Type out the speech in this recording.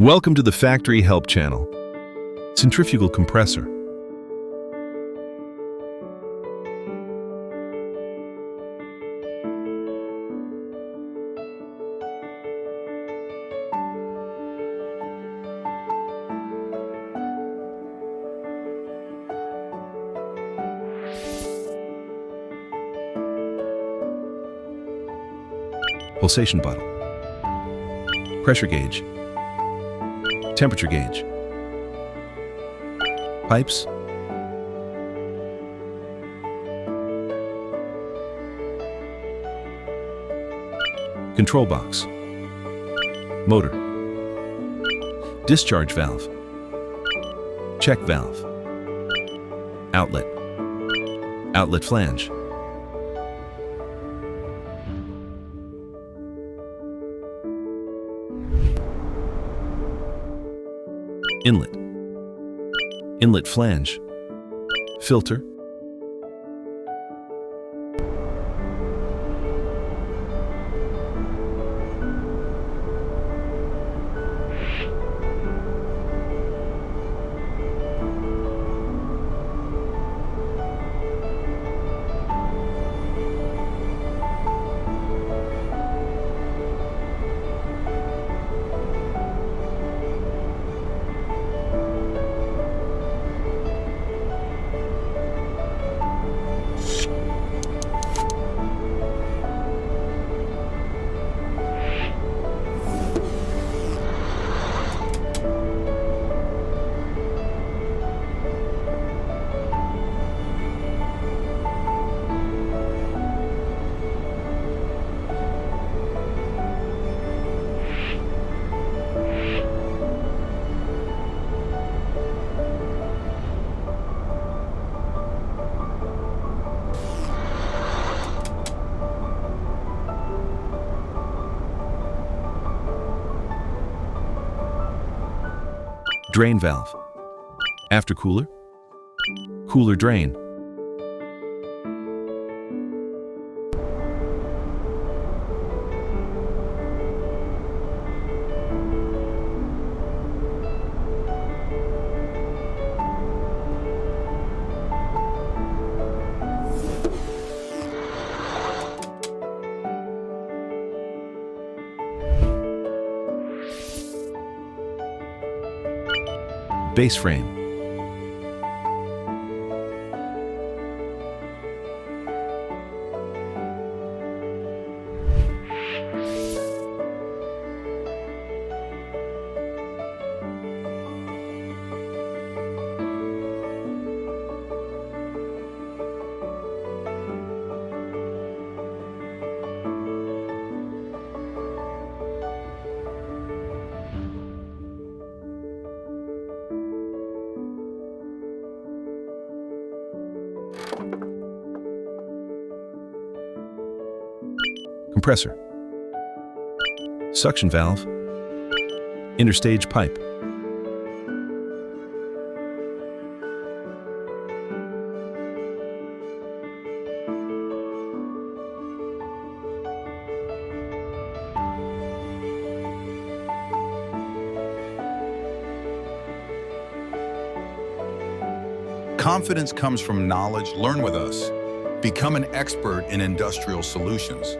Welcome to the FactoryHelp channel. Centrifugal compressor. Pulsation bottle. Pressure gauge. Temperature gauge. Pipes. Control box. Motor. Discharge valve. Check valve. Outlet. Outlet flange. Inlet. Inlet flange. Filter. Drain valve. Aftercooler. Cooler drain. Base frame. Compressor. Suction valve. Interstage pipe. Confidence comes from knowledge. Learn with us. Become an expert in industrial solutions.